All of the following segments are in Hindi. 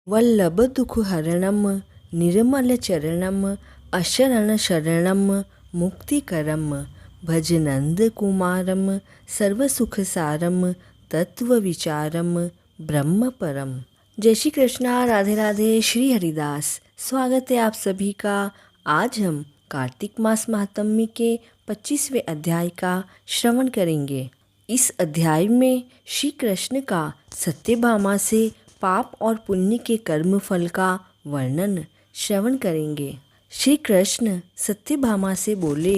वल्लभ दुःखहरणं निर्मलचरणम् अशरणशरणं मुक्तिकरं भज नंदकुमारं सर्वसुखसारं तत्वविचारम ब्रह्म परम। जय श्री कृष्णा, राधे राधे, श्री हरिदास। स्वागत है आप सभी का। आज हम कार्तिक मास महात्म्य के 25वें अध्याय का श्रवण करेंगे। इस अध्याय में श्री कृष्ण का सत्यभामा से पाप और पुण्य के कर्म फल का वर्णन श्रवण करेंगे। श्री कृष्ण सत्यभामा से बोले,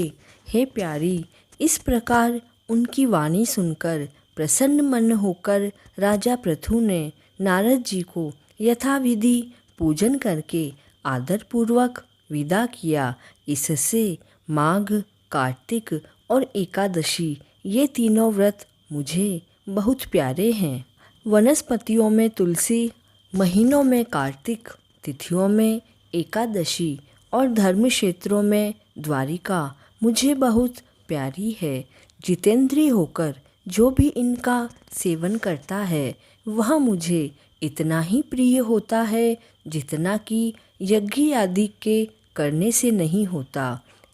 हे प्यारी, इस प्रकार उनकी वाणी सुनकर प्रसन्न मन होकर राजा पृथु ने नारद जी को यथाविधि पूजन करके आदरपूर्वक विदा किया। इससे माघ, कार्तिक और एकादशी ये तीनों व्रत मुझे बहुत प्यारे हैं। वनस्पतियों में तुलसी, महीनों में कार्तिक, तिथियों में एकादशी और धर्म क्षेत्रों में द्वारिका मुझे बहुत प्यारी है। जितेंद्रिय होकर जो भी इनका सेवन करता है वह मुझे इतना ही प्रिय होता है जितना कि यज्ञ आदि के करने से नहीं होता।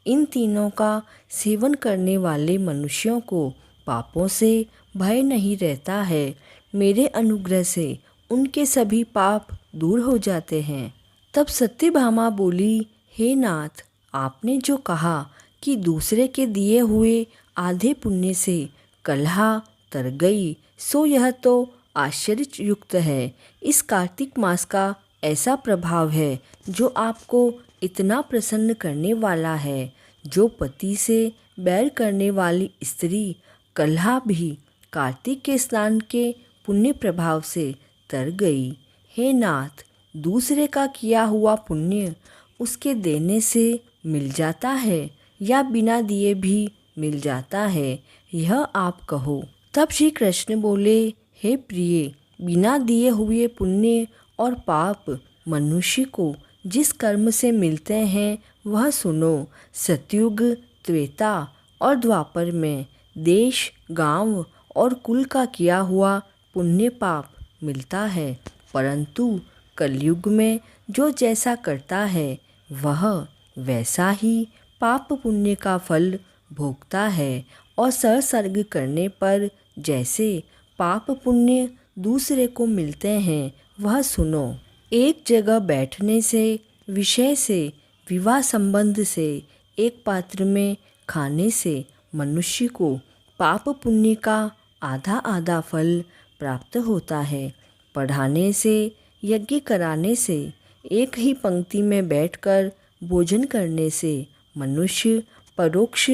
इन तीनों का सेवन करने वाले मनुष्यों को पापों से भय नहीं रहता है। मेरे अनुग्रह से उनके सभी पाप दूर हो जाते हैं। तब सत्यभामा बोली, हे नाथ, आपने जो कहा कि दूसरे के दिए हुए आधे पुण्य से कलहा तर गई, सो यह तो आश्चर्ययुक्त है। इस कार्तिक मास का ऐसा प्रभाव है जो आपको इतना प्रसन्न करने वाला है। जो पति से बैर करने वाली स्त्री कलहा भी कार्तिक के स्नान के पुण्य प्रभाव से तर गई। हे नाथ, दूसरे का किया हुआ पुण्य उसके देने से मिल जाता है या बिना दिए भी मिल जाता है, यह आप कहो। तब श्री कृष्ण बोले, हे प्रिय, बिना दिए हुए पुण्य और पाप मनुष्य को जिस कर्म से मिलते हैं वह सुनो। सतयुग, त्रेता और द्वापर में देश, गांव और कुल का किया हुआ पुण्य पाप मिलता है, परंतु कलयुग में जो जैसा करता है वह वैसा ही पाप पुण्य का फल भोगता है। और संसर्ग करने पर जैसे पाप पुण्य दूसरे को मिलते हैं वह सुनो। एक जगह बैठने से, विषय से, विवाह संबंध से, एक पात्र में खाने से मनुष्य को पाप पुण्य का आधा आधा फल प्राप्त होता है। पढ़ाने से, यज्ञ कराने से, एक ही पंक्ति में बैठकर भोजन करने से मनुष्य परोक्ष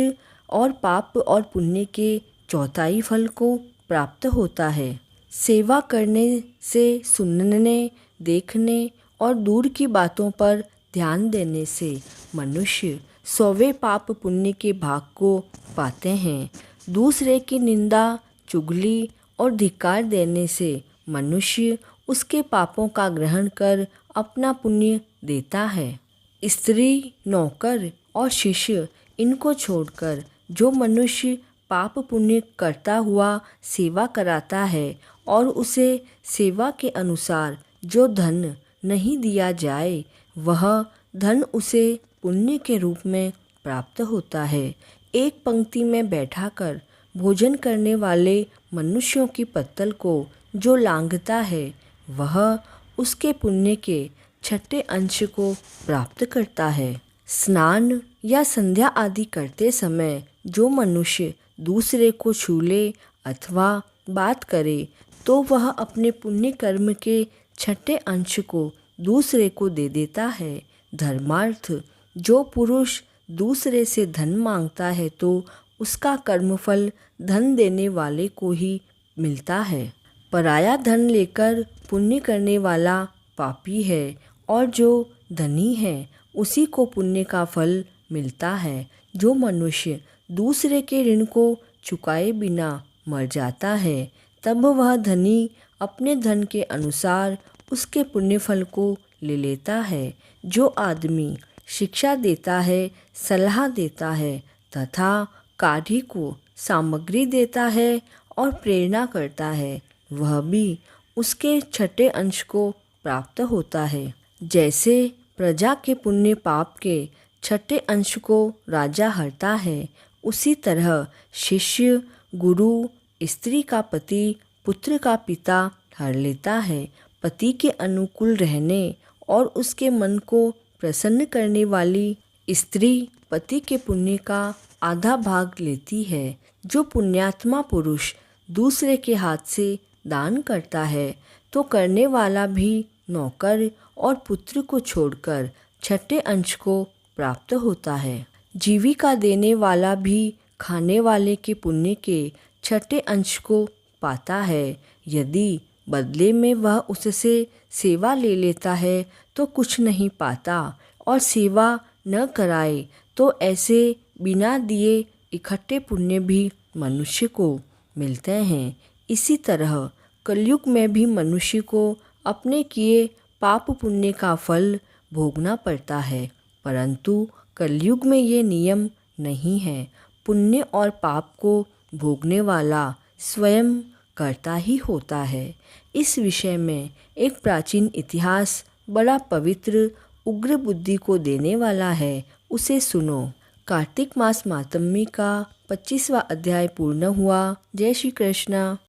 और पाप और पुण्य के चौथाई फल को प्राप्त होता है। सेवा करने से, सुनने, देखने और दूर की बातों पर ध्यान देने से मनुष्य 100वें पाप पुण्य के भाग को पाते हैं। दूसरे की निंदा, चुगली और धिक्कार देने से मनुष्य उसके पापों का ग्रहण कर अपना पुण्य देता है। स्त्री, नौकर और शिष्य इनको छोड़कर जो मनुष्य पाप पुण्य करता हुआ सेवा कराता है और उसे सेवा के अनुसार जो धन नहीं दिया जाए वह धन उसे पुण्य के रूप में प्राप्त होता है। एक पंक्ति में बैठाकर भोजन करने वाले मनुष्यों की पत्तल को जो लांघता है वह उसके पुण्य के 6ठे अंश को प्राप्त करता है। स्नान या संध्या आदि करते समय जो मनुष्य दूसरे को छू ले अथवा बात करे तो वह अपने पुण्य कर्म के 6ठे अंश को दूसरे को दे देता है। धर्मार्थ, जो पुरुष दूसरे से धन मांगता है तो उसका कर्मफल धन देने वाले को ही मिलता है। पराया धन लेकर पुण्य करने वाला पापी है और जो धनी है उसी को पुण्य का फल मिलता है। जो मनुष्य दूसरे के ऋण को चुकाए बिना मर जाता है तब वह धनी अपने धन के अनुसार उसके पुण्य फल को ले लेता है। जो आदमी शिक्षा देता है, सलाह देता है तथा कार्य को सामग्री देता है और प्रेरणा करता है वह भी उसके 6ठे अंश को प्राप्त होता है। जैसे प्रजा के पुण्य पाप के छठे अंश को राजा हरता है, उसी तरह शिष्य गुरु, स्त्री का पति, पुत्र का पिता हर लेता है। पति के अनुकूल रहने और उसके मन को प्रसन्न करने वाली स्त्री पति के पुण्य का आधा भाग लेती है। जो पुण्यात्मा पुरुष दूसरे के हाथ से दान करता है, तो करने वाला भी नौकर और पुत्र को छोड़कर छठे अंश को प्राप्त होता है। जीविका देने वाला भी खाने वाले के पुण्य के छठे अंश को पाता है। यदि बदले में वह उससे सेवा ले लेता है तो कुछ नहीं पाता, और सेवा न कराए तो ऐसे बिना दिए इकट्ठे पुण्य भी मनुष्य को मिलते हैं। इसी तरह कलयुग में भी मनुष्य को अपने किए पाप पुण्य का फल भोगना पड़ता है, परंतु कलयुग में ये नियम नहीं है। पुण्य और पाप को भोगने वाला स्वयं करता ही होता है। इस विषय में एक प्राचीन इतिहास बड़ा पवित्र उग्र बुद्धि को देने वाला है, उसे सुनो। कार्तिक मास मातम्मी का 25वां अध्याय पूर्ण हुआ। जय श्री कृष्ण।